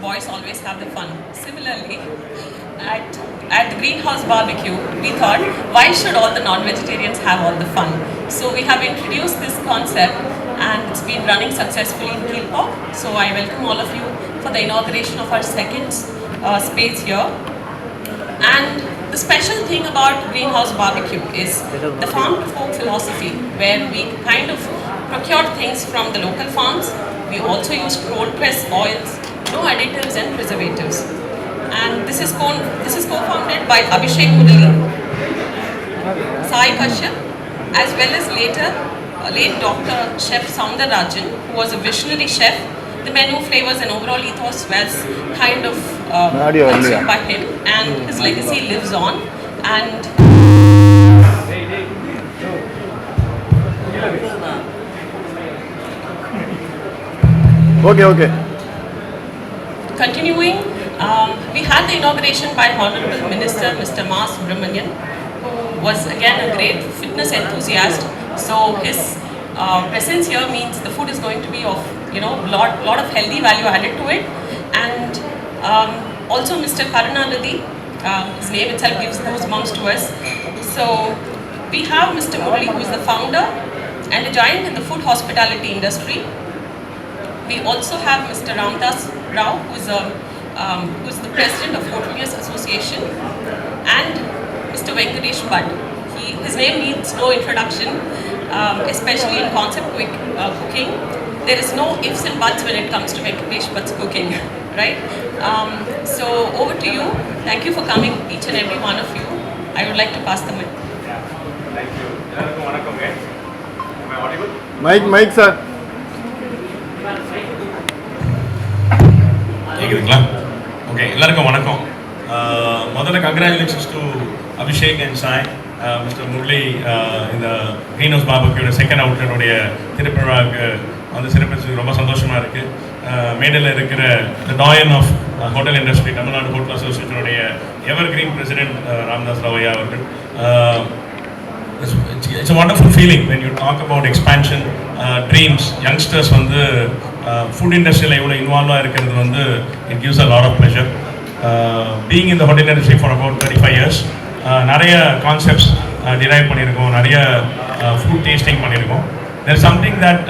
boys always have the fun. Similarly, at the Greenhouse Barbecue, we thought, why should all the non-vegetarians have all the fun? So we have introduced this concept and it's been running successfully in Keelpop. So I welcome all of you for the inauguration of our second space here. And the special thing about Greenhouse Barbecue is the farm to fork philosophy, where we kind of procure things from the local farms. We also use cold press oils, no additives and preservatives. And this is co-founded by Abhishek Mudali, Sai Kashyap, as well as late Dr. Chef Soundarajan, who was a visionary chef. The menu, flavors and overall ethos was kind of consumed by him, and his legacy lives on. And Okay. Continuing, we had the inauguration by Honorable Minister Mr. Ma Subramanian, who was again a great fitness enthusiast. So his presence here means the food is going to be of lot of healthy value added to it. And also Mr. Karunanidhi, his name itself gives goosebumps to us. So we have Mr. Murali, who is the founder and a giant in the food hospitality industry. We also have Mr. Ramdas Rao, who is the president of Hoteliers Association, and Mr. Venkatesh Bhatt. His name needs no introduction, especially in concept cooking. There is no ifs and buts when it comes to Venkatesh Bhatt's cooking, right? So over to you. Thank you for coming, each and every one of you. I would like to pass the mic. Yeah, thank you. Am I audible? Mike, sir. கேக்குதுங்களா? Okay, எல்லாருக்கும் வணக்கம். முதல்ல congratulations to Abhishek and Sai, mister Murali. இந்த greenhouse பார்பக்யூட second அவுட்லெட்டுடைய திருப்பிழாவுக்கு வந்து சிறப்பிச்சது ரொம்ப சந்தோஷமாக இருக்குது. மேடையில் இருக்கிற the doyen of hotel industry, Tamil Nadu hotel அசோசியேஷனுடைய evergreen president Ramadoss Ravaiah அவர்கள். It's a wonderful feeling when you talk about expansion, dreams. Youngsters வந்து food industry எவ்வளோ இன்வால்வாக இருக்கிறது வந்து it gives a lot of pleasure. Being in the hotel industry for about 35 years, நிறைய concepts drive பண்ணியிருக்கோம், நிறைய food tasting பண்ணியிருக்கோம். there is something that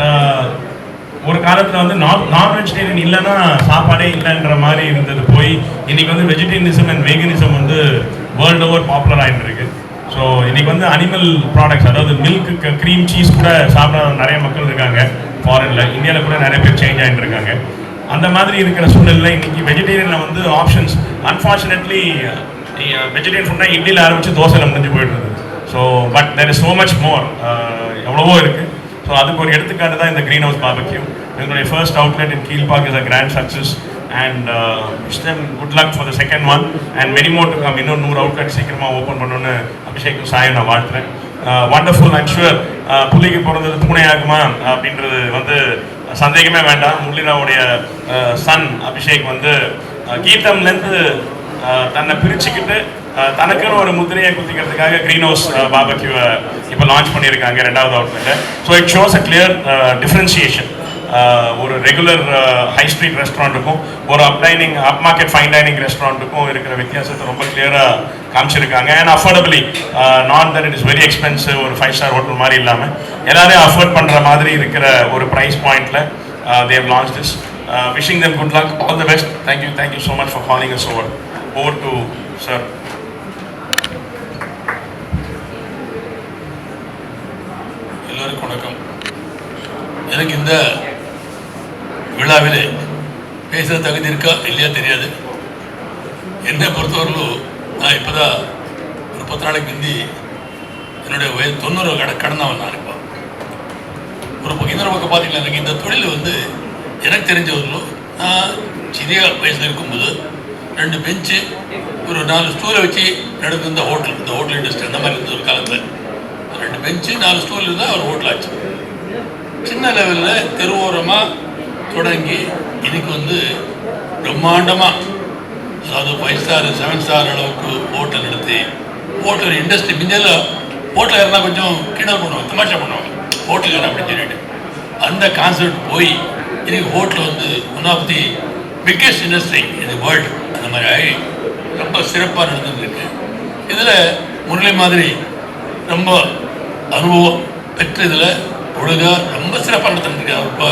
ஒரு காலத்தில் வந்து நான் வெஜிடேரியன் இல்லைன்னா சாப்பாடே இல்லைன்ற மாதிரி இருந்தது போய் இன்றைக்கி வந்து வெஜிடேரியனிசம் அண்ட் வேகனிசம் வந்து வேர்ல்டு ஓவர் பாப்புலர் ஆகிட்டு இருக்கு. ஸோ இன்றைக்கி வந்து அனிமல் ப்ராடக்ட்ஸ், அதாவது மில்க், க்ரீம், சீஸ் கூட சாப்பிட்ற நிறைய மக்கள் இருக்காங்க ஃபாரினில். இந்தியாவில் கூட நிறைய பேர் சேஞ்ச் ஆகிட்டு இருக்காங்க. அந்த மாதிரி இருக்கிற சூழ்நிலையில் இன்றைக்கி வெஜிடேரியனில் வந்து ஆப்ஷன்ஸ், அன்ஃபார்ச்சுனேட்லி வெஜிடேரியன் ஃபுட்னா இட்லியில் ஆரம்பித்து தோசையில் முடிஞ்சு போயிட்டு இருந்தது. So but there is so much more, எவ்வளவோ இருக்குது. ஸோ அதுக்கு ஒரு எடுத்துக்காட்டு தான் இந்த கிரீன் ஹவுஸ் பார்பக்யூ. எங்களுடைய first outlet in Kilpauk is a grand success and wish them good luck for the second one and many more to come. இன்னும் 100 outlet சீக்கிரமாக ஓப்பன் பண்ணணுன்னு அபிஷேக்கும் சாயும் நான் வாழ்த்துறேன். வண்டர்ஃபுல். ஐம் ஷுவர் புள்ளிக்கு பிறந்தது பூனை ஆகுமா அப்படின்றது வந்து சந்தேகமே வேண்டாம். முரளிராவுடைய சன் அபிஷேக் வந்து கீதம்லேருந்து தன்னை பிரிச்சுக்கிட்டு தனக்குன்னு ஒரு முத்திரையை குத்திக்கிறதுக்காக கிரீன் ஹவுஸ் பார்பக்யூவை இப்போ லான்ச் பண்ணியிருக்காங்க, 2வது அவுட்லெட்டை. So it shows a clear differentiation. ஒரு ரெகுலர் ஹை ஸ்ட்ரீட் ரெஸ்டாரண்ட்டுக்கும் ஒரு அப் மார்க்கெட் ஃபைன் டைனிங் ரெஸ்டாரண்ட்டுக்கும் இருக்கிற வித்தியாசத்தை ரொம்ப கிளியராக காமிச்சிருக்காங்க. And affordably, not that it is very expensive, ஒரு 5-star ஹோட்டல் மாதிரி இல்லாமல் எல்லாரையும் அஃபோர்ட் பண்ணுற மாதிரி இருக்கிற ஒரு ப்ரைஸ் பாயிண்டில் they have launched this. Wishing them good luck, all the best. Thank you so much for calling us over. Over to sir. எல்லாருக்கும் வணக்கம். எனக்கு இந்த விழாவில் பேச தகுதி இருக்கா இல்லையா தெரியாது. என்னை பொறுத்தவரையிலும் நான் இப்போ தான் ஒரு 10 நாளைக்கு முந்தி என்னுடைய வயது 90 கடந்தவன். நான் இப்போ ஒரு பக்கம் இன்னொரு பக்கம் பார்த்தீங்கன்னா எனக்கு இந்த தொழில் வந்து எனக்கு தெரிஞ்சவர்களும் நான் சிறிய வயசில் இருக்கும்போது 2 பெஞ்சு ஒரு 4 ஸ்டூலை வச்சு நடந்து இந்த ஹோட்டல் இண்டஸ்ட்ரி அந்த மாதிரி இருந்த ஒரு காலத்தில் 2 பெஞ்சு 4 ஸ்டூல் இருந்தால் ஒரு ஹோட்டல் ஆச்சு. சின்ன லெவலில் தெருவோரமாக தொடங்கி இன்னைக்கு வந்து பிரம்மாண்டமாக, அதாவது 5-star 7-star அளவுக்கு ஹோட்டல் நடத்தி ஹோட்டல் இண்டஸ்ட்ரி மிஞ்சல ஹோட்டல் இருந்தால் கொஞ்சம் கிண்டல் பண்ணுவாங்க, தமாஷா பண்ணுவாங்க, ஹோட்டல் அப்படின்னு சொல்லிட்டு அந்த கான்செப்ட் போய் இன்னைக்கு ஹோட்டல் வந்து one of the biggest industry இந்த வேர்ல்டு. அந்த மாதிரி ஆகி ரொம்ப சிறப்பாக நடந்துருக்கு. இதில் முரளி மாதிரி ரொம்ப அனுபவம் பெற்ற இதில் ஒழுங்காக ரொம்ப சிறப்பாக நடந்துருக்கு. அவர் இப்போ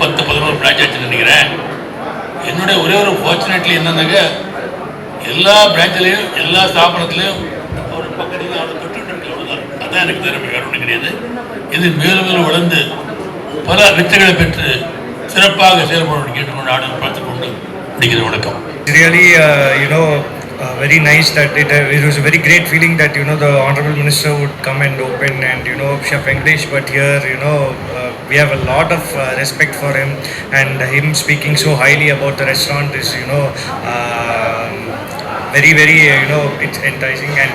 10-11 பிரான்ச் ஆச்சுன்னு நினைக்கிறேன். என்னுடைய ஒரே ஒரு ஃபார்ச்சுனேட்லி என்னன்னாக்க எல்லா பிரான்ச்லேயும் எல்லா ஸ்தாபனத்துலேயும் அவர் பக்கத்தில் அவர் தொட்டுட்டு இருக்கு. அவ்வளோதான். அதான் எனக்கு திறமை, வேறு ஒன்றும் கிடையாது. இது மேலும் மேலும் வளர்ந்து பல வெற்றிகளை பெற்று சிறப்பாக செயல்பட கேட்டுக்கொண்டு ஆண்டு பார்த்துக்கொண்டு முடிக்கிற வணக்கம். Really, very nice that it was a very great feeling that the Honorable Minister would come and open, and Chef Venkatesh, but here we have a lot of respect for him, and him speaking so highly about the restaurant is very very it's enticing, and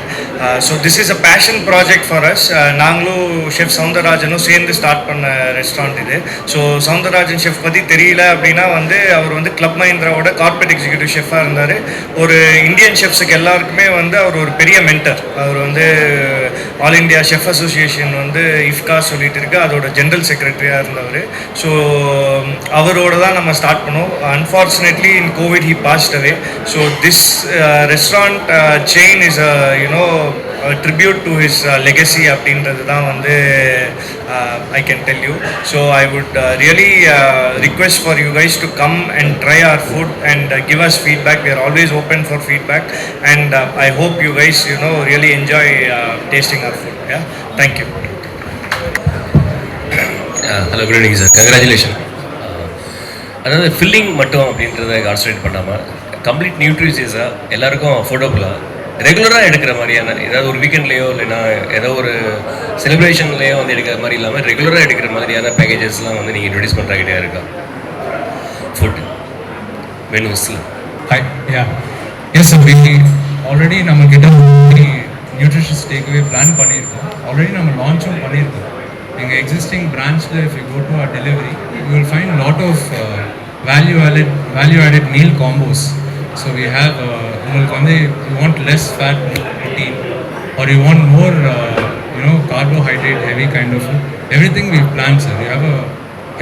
so this is a passion project for us. Nanglu chef Soundararajan சேர்ந்து start பண்ண restaurant இது. So Soundararajan chef பற்றி தெரியல அப்படின்னா அவர் club மஹிந்திராவோட corporate executive ஷெஃபாக இருந்தார். ஒரு Indian ஷெஃப்ஸுக்கு எல்லாருக்குமே அவர் ஒரு பெரிய மென்டர். அவர் ஆல் இண்டியா ஷெஃப் அசோசியேஷன் இஃப்கா சொல்லிட்டு இருக்கு, அதோட ஜென்ரல் செக்ரட்டரியாக இருந்தவர். ஸோ அவரோட தான் நம்ம ஸ்டார்ட் பண்ணோம். Unfortunately in Covid he past away. So this restaurant chain is a tribute to his legacy அப்படின்றது தான் I can tell you. So I would really request for you guys to come and try our food and give us feedback. We are always open for feedback, and I hope you guys really enjoy tasting our food. Yeah, thank you. Hello, good evening sir. Congratulations. அதாவது filling மட்டும் அப்படின்றத concentrate பண்ணாமல் complete நியூட்ரிஷியஸாக எல்லாருக்கும் அஃபோர்டபுளாக ரெகுலராக எடுக்கிற மாதிரியான ஏதாவது ஒரு வீக்கெண்ட்லேயோ இல்லைனா ஏதோ ஒரு செலிப்ரேஷன்லேயோ எடுக்கிற மாதிரி இல்லாமல் ரெகுலராக எடுக்கிற மாதிரியான பேக்கேஜஸ்லாம் நீங்கள் இன்ட்ரடியூஸ் பண்ணுற ஐடியா இருக்கா ஃபுட் மெனூஸில்? எஸ் சார், ஆல்ரெடி நம்மக்கிட்ட நியூட்ரிஷியஸ் டேக்அவே பிளான் பண்ணியிருக்கோம். ஆல்ரெடி நம்ம லான்ச்சும் பண்ணியிருக்கோம். எங்கள் எக்ஸிஸ்டிங் பிரான்ச்சில் if you go to our delivery you will find lot of value-added meal combos. So we have you want less fat, more protein, or you want more carbohydrate heavy kind of food. Everything we've planned, sir. We have a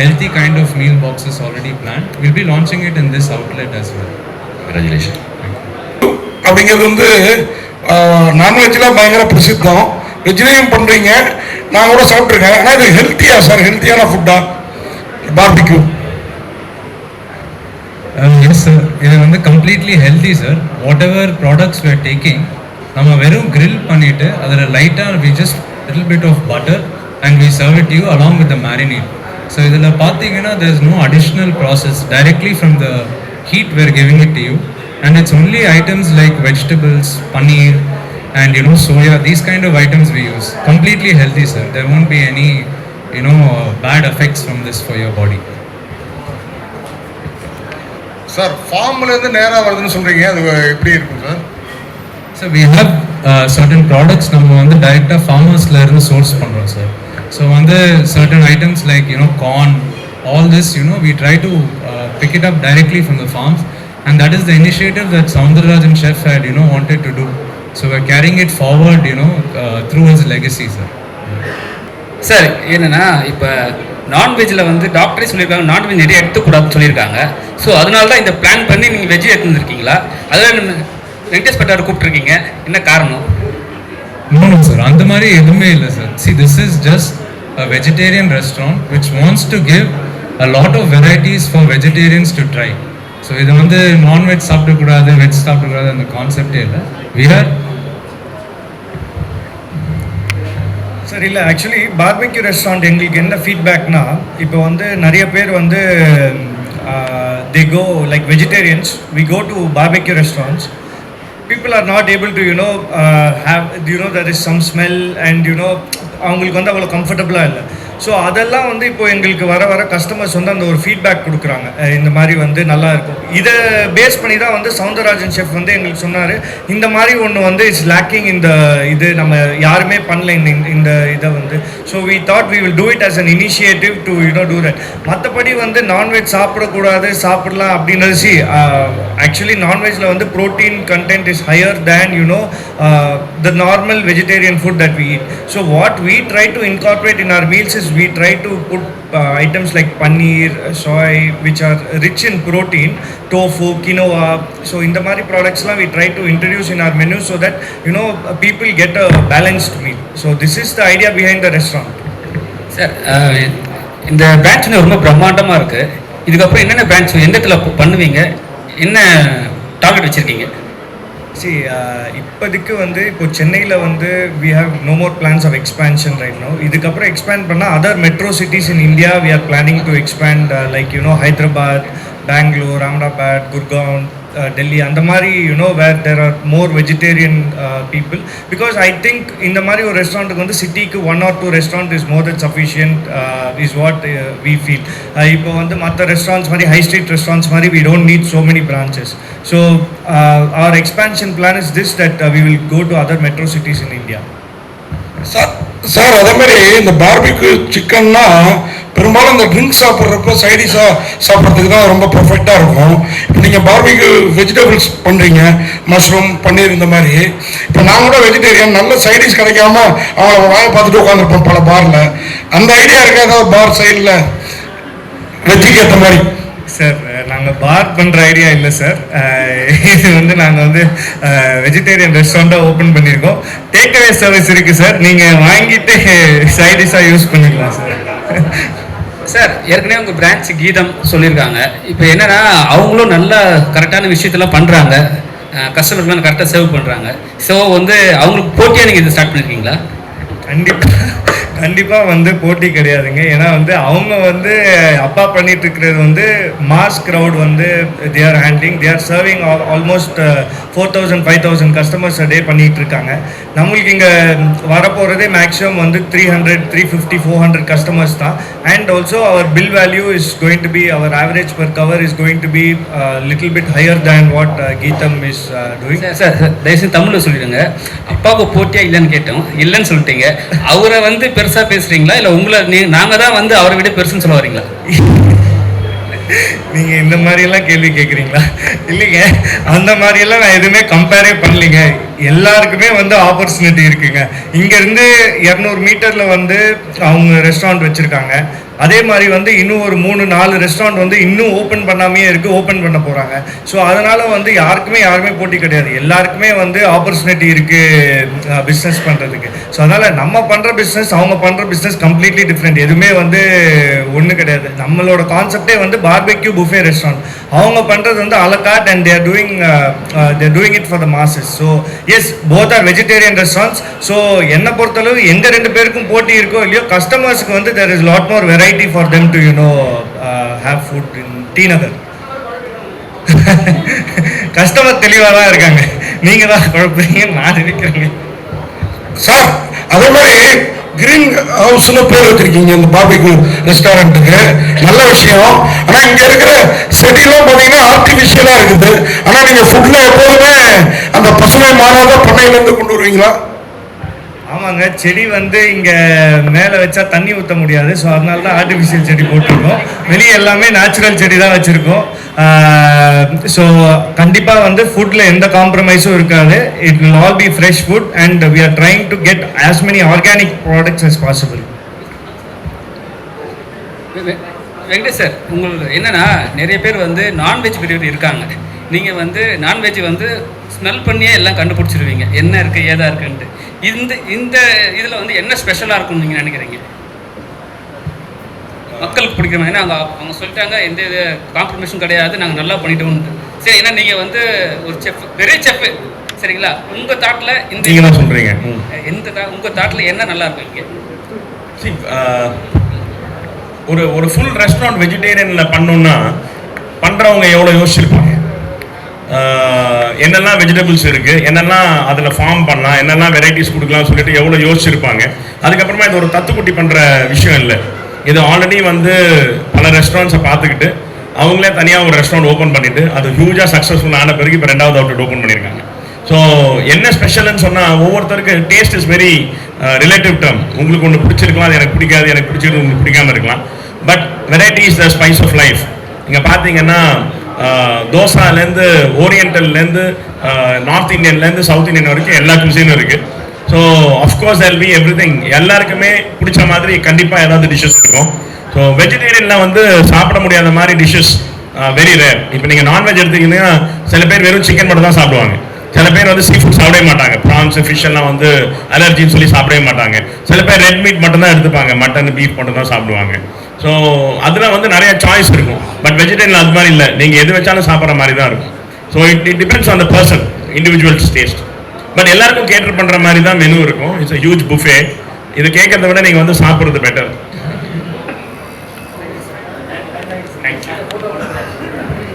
healthy kind of meal boxes already planned. We'll be launching it in this outlet as well. Congratulations. அப்படிங்கிறது நான்வெஜ்லாம் பயங்கர பிரசித்தம். வெஜ்லேயும் பண்ணுறீங்க, நான் கூட சாப்பிட்ருக்கேன். ஆனால் இது ஹெல்த்தியா சார்? ஹெல்த்தியான ஃபுட்டா பார்பிக்யூ? எஸ் சார், இது completely healthy sir. What ever products we are taking, நம்ம வெறும் grill பண்ணிவிட்டு அதில் லைட்டாக we just little bit of butter and we serve it to you along with the marinade. So இதில் பார்த்தீங்கன்னா there is no additional process. Directly from the heat we are giving it to you, and it's only items like vegetables, paneer and soya, these kind of items we use. Completely healthy sir. There won't be any bad effects from this for your body. Sir, ஃபார்ம்லேருந்து நேராக வருதுன்னு சொல்கிறீங்க, அது எப்படி இருக்கும் sir? Sir, we have certain products நம்ம டைரெக்டாக ஃபார்மர்ஸ்லேருந்து சோர்ஸ் பண்ணுறோம் sir. So certain items like corn, all this we try to pick it up directly from the farms, and that is the initiative that Soundararajan chef had wanted to do. So we're carrying it forward through his legacy sir. Sir, என்னன்னா இப்போ நான்வெஜ்ஜில் டாக்டரே சொல்லியிருக்காங்க non veg நிறைய எடுத்துக்கூடாதுன்னு சொல்லியிருக்காங்க. So அதனால தான் இந்த plan பண்ணி நீங்கள் வெஜ்ஜு எடுத்துருக்கீங்களா? அதில் வெங்கடேஷ் பட்டார் கூப்பிட்ருக்கீங்க, என்ன காரணம்? No சார், அந்த மாதிரி எதுவுமே இல்லை sir. See, this is just a vegetarian restaurant which wants to give a lot of varieties for vegetarians to try. So இது நான்வெஜ் சாப்பிடக்கூடாது, வெஜ் சாப்பிடக்கூடாது அந்த கான்செப்டே இல்லை. We are சார் இல்லை, ஆக்சுவலி பார்பெக்யூ ரெஸ்டாரண்ட் எங்களுக்கு என்ன ஃபீட்பேக்னா, இப்போ நிறைய பேர் they go like vegetarians, we go to barbecue restaurants, people are not able to have there is some smell, and அவங்களுக்கு அவ்வளோ கம்ஃபர்டபுளாக இல்லை. ஸோ அதெல்லாம் இப்போ எங்களுக்கு வர வர கஸ்டமர்ஸ் அந்த ஒரு ஃபீட்பேக் கொடுக்குறாங்க, இந்த மாதிரி நல்லா இருக்கும். இதை பேஸ் பண்ணி தான் சவுந்தரராஜன் ஷெஃப் எங்களுக்கு சொன்னார், இந்த மாதிரி ஒன்று இட்ஸ் லேக்கிங், இந்த இது நம்ம யாருமே பண்ணல இந்த இதை so we thought we will do it as an initiative to do that. மற்றபடி நான்வெஜ் சாப்பிடக்கூடாது, சாப்பிடலாம் அப்படின்றது ஆக்சுவலி நான்வெஜ்ஜில் protein content is higher than the normal vegetarian food that we eat. So what we try to incorporate in our meals is we try to put items like paneer, soy, which are rich in protein, tofu, quinoa. So in the mari products we try to introduce in our menu so that people get a balanced meal. So this is the idea behind the restaurant. Sir இந்த branch ரொம்ப பிரம்மாண்டமாக இருக்குது. இதுக்கப்புறம் என்னென்ன branch எந்த இடத்துல பண்ணுவீங்க, என்ன டார்கெட் வச்சுருக்கீங்க? See, இப்போதைக்கு இப்போ சென்னையில் we have no more plans of expansion right now. இதுக்கப்புறம் expand பண்ணால் other metro cities in India we are planning to expand like Hyderabad, Bangalore, Ahmedabad, Gurgaon, Delhi, and the mari where there are more vegetarian people, because I think in the mari restaurant ku city ku 1 or 2 restaurant is more than sufficient, is what we feel. Ipo matta restaurants mari, high street restaurants mari, we don't need so many branches. So our expansion plan is this, that we will go to other metro cities in India. Sir அதே மாதிரி இந்த barbecue சிக்கன்னா பெரும்பாலும் இந்த drinks சாப்பிட்றப்ப சைடிஷாக சாப்பிட்றதுக்கு தான் ரொம்ப பர்ஃபெக்டாக இருக்கும். இப்போ நீங்கள் பார்பிக்யூ வெஜிடபிள்ஸ் பண்ணுறீங்க, மஷ்ரூம், பன்னீர், இந்த மாதிரி. இப்போ நான் கூட வெஜிடேரியன், நல்ல சைடிஷ் கிடைக்காம அவங்கள வாங்கி பார்த்துட்டு உட்காந்துருப்போம் பல பாரில். அந்த ஐடியா இருக்கா ஏதாவது பார் சைடில் வெஜ்ஜுக்கு ஏற்ற மாதிரி? சார் நாங்கள் பார் பண்ணுற ஐடியா இல்லை சார். இது நாங்கள் வெஜிடேரியன் ரெஸ்டாரண்ட்டாக ஓப்பன் பண்ணியிருக்கோம். டேக்அவே சர்வீஸ் இருக்குது சார், நீங்கள் வாங்கிட்டு சைடிஷாக யூஸ் பண்ணிக்கலாம் சார். சார் ஏற்கனவே உங்கள் பிரான்ச் கீதம் சொல்லியிருக்காங்க. இப்போ என்னென்னா அவங்களும் நல்ல கரெக்டான விஷயத்தெல்லாம் பண்ணுறாங்க, கஸ்டமர்ஸ்லாம் கரெக்டாக சேவ் பண்ணுறாங்க. ஸோ அவங்களுக்கு போட்டியாக நீங்கள் இதை ஸ்டார்ட் பண்ணியிருக்கீங்களா? கண்டிப்பாக போட்டி கிடையாதுங்க. ஏன்னா அவங்க அப்பா பண்ணிட்டு இருக்கிறது mass crowd they are handling, they are serving almost 4,000 5,000 customers a day பண்ணிட்டு இருக்காங்க. நம்மளுக்கு இங்கே வரப்போகிறதே மேக்ஸிமம் 300 350 400 கஸ்டமர்ஸ் தான். And also our bill value is going to be, our average per cover is going to be little bit higher than what Geetham is doing. Sir தயவுசெய்து தமிழில் சொல்லிடுங்க. அப்பாவுக்கு போட்டியா இல்லைன்னு கேட்டோம், இல்லைன்னு சொல்லிட்டீங்க. அவரை பெருசா பேசுறீங்களா, இல்ல உங்களை நாங்க தான் அவரை விட பெருசுன்னு சொல்ல வரீங்களா? நீங்க இந்த மாதிரி எல்லாம் கேள்வி கேட்குறீங்களா? இல்லைங்க, அந்த மாதிரி எல்லாம் நான் எதுவுமே கம்பேரே பண்ணலைங்க. எல்லாருக்குமே ஆப்பர்ச்சுனிட்டி இருக்குங்க. இங்க இருந்து 200 மீட்டர்ல அவங்க ரெஸ்டாரண்ட் வச்சிருக்காங்க. அதே மாதிரி இன்னும் ஒரு 3-4 ரெஸ்டாரண்ட் இன்னும் ஓப்பன் பண்ணாமே இருக்கு, ஓப்பன் பண்ண போறாங்க. ஸோ அதனால யாருமே போட்டி கிடையாது. எல்லாருக்குமே ஆப்பர்ச்சுனிட்டி இருக்கு பிஸ்னஸ் பண்றதுக்கு. ஸோ அதனால நம்ம பண்ற பிஸ்னஸ், அவங்க பண்ற பிஸ்னஸ் கம்ப்ளீட்லி டிஃப்ரெண்ட். எதுவுமே ஒன்று கிடையாது. நம்மளோட கான்செப்டே பார்பெக்யூ புஃபே ரெஸ்டாரண்ட். அவங்க பண்றது a la carte, and they're doing it for the masses. So yes, both are vegetarian restaurants. So என்னை பொறுத்தளவு எங்க 2 பேருக்கும் போட்டி இருக்கோ இல்லையோ, கஸ்டமர்ஸ்க்கு there is lot more variety for them to have food in T Nagar. Customer தெளிவாக தான் இருக்காங்க, நீங்க தான் குழப்பறீங்க, நான் நினைக்கிறேங்க. சார் அதே மாதிரி கிரீன் ஹவுஸ்னு பேர் வச்சிருக்கீங்க இந்த பார்பிக்யூ ரெஸ்டாரண்ட்டுக்கு, நல்ல விஷயம். ஆனா இங்க இருக்கிற செடியெல்லாம் பார்த்தீங்கன்னா ஆர்டிஃபிஷியலா இருக்குது. ஆனா நீங்க ஃபுட்ல எப்போதுமே அந்த பசுமை மாறாத பண்ணையிலேருந்து கொண்டு வருவீங்களா? ஆமாங்க, செடி இங்கே மேலே வச்சா தண்ணி ஊற்ற முடியாது. ஸோ அதனால தான் ஆர்டிஃபிஷியல் செடி போட்டிருக்கோம். வெளியே எல்லாமே நேச்சுரல் செடி தான் வச்சுருக்கோம். ஸோ கண்டிப்பாக ஃபுட்டில் எந்த காம்ப்ரமைஸும் இருக்காது. It will all be fresh food, and we are trying to get as many organic products as possible. Venkatesh sir, உங்களுக்கு என்னன்னா நிறைய பேர் நான்வெஜ் பிரிவு இருக்காங்க. நீங்கள் நான்வெஜ் ஸ்மெல் பண்ணியே எல்லாம் கண்டுபிடிச்சிருவீங்க என்ன இருக்குது ஏதா இருக்குன்ட்டு. இந்த இதில் என்ன ஸ்பெஷலாக இருக்கும்னு நீங்கள் நினைக்கிறீங்க? மக்களுக்கு பிடிக்கிற மாதிரி அவங்க சொல்லிட்டாங்க, எந்த இது காம்ப்ரமைஸும் கிடையாது, நாங்கள் நல்லா பண்ணிட்டோம்ட்டு. சரி, ஏன்னா நீங்கள் ஒரு செஃப், பெரிய செஃப், சரிங்களா? உங்கள் தாட்டில் நீங்கள் தான் சொல்கிறீங்க, உங்கள் தாட்டில் என்ன நல்லா இருக்கும் இங்கே? ஒரு ஃபுல் ரெஸ்டாரண்ட் வெஜிடேரியனில் பண்ணோன்னா பண்ணுறவங்க எவ்வளோ யோசிச்சிருப்பாங்க, என்னெல்லாம் வெஜிடபிள்ஸ் இருக்குது, என்னெல்லாம் அதில் ஃபார்ம் பண்ணலாம், என்னெல்லாம் வெரைட்டிஸ் கொடுக்கலாம்னு சொல்லிட்டு எவ்வளோ யோசிச்சிருப்பாங்க. அதுக்கப்புறமா இது ஒரு தத்துக்குட்டி பண்ணுற விஷயம் இல்லை. இது ஆல்ரெடி பல ரெஸ்டாரண்ட்ஸை பார்த்துக்கிட்டு அவங்களே தனியாக ஒரு ரெஸ்டாரண்ட் ஓப்பன் பண்ணிவிட்டு அது ஹியூஜாக சக்ஸஸ்ஃபுல் ஆன பிறகு இப்போ 2வது அவுட்லெட் ஓப்பன் பண்ணியிருக்காங்க. ஸோ என்ன ஸ்பெஷல்னு சொன்னால், ஒவ்வொருத்தருக்கு taste is very relative term. உங்களுக்கு ஒன்று பிடிச்சிருக்கலாம், அது எனக்கு பிடிக்காது, எனக்கு பிடிச்சிருக்கு உங்களுக்கு பிடிக்காமல் இருக்கலாம். But variety is the spice of life. இங்கே பார்த்தீங்கன்னா தோசாலேருந்து ஓரியண்டல்லேருந்து நார்த் இந்தியன்லேருந்து சவுத் இந்தியன் வரைக்கும் எல்லா குசினும் இருக்குது. So of course there'll be everything. எல்லாருக்குமே பிடிச்ச மாதிரி கண்டிப்பாக ஏதாவது டிஷ்ஷஸ் இருக்கும். ஸோ வெஜிடேரியனில் வந்து சாப்பிட முடியாத மாதிரி டிஷ்ஷஸ் வெரி ரேர். இப்போ நீங்கள் நான்வெஜ் எடுத்தீங்கன்னா சில பேர் வெறும் சிக்கன் மட்டும் தான் சாப்பிடுவாங்க. சில பேர் வந்து சீ ஃபுட் சாப்பிடவே மாட்டாங்க. ப்ரான்ஸ் ஃபிஷ் எல்லாம் வந்து அலர்ஜின்னு சொல்லி சாப்பிடவே மாட்டாங்க. சில பேர் ரெட் மீட் மட்டும் தான் எடுத்துப்பாங்க, மட்டன் பீஃப் மட்டும் தான் சாப்பிடுவாங்க. ஸோ அதில் வந்து நிறைய சாய்ஸ் இருக்கும். பட் வெஜிடேரியன் அது மாதிரி இல்லை, நீங்கள் எது வச்சாலும் சாப்பிட்ற மாதிரி தான் இருக்கும். So it depends on the person, individuals taste. But எல்லாருக்கும் கேட்டர் பண்ணுற மாதிரி தான் மெனு இருக்கும். It's a huge buffet. இது கேட்கறத விட நீங்கள் வந்து சாப்பிட்றது பெட்டர். தேங்க்யூ.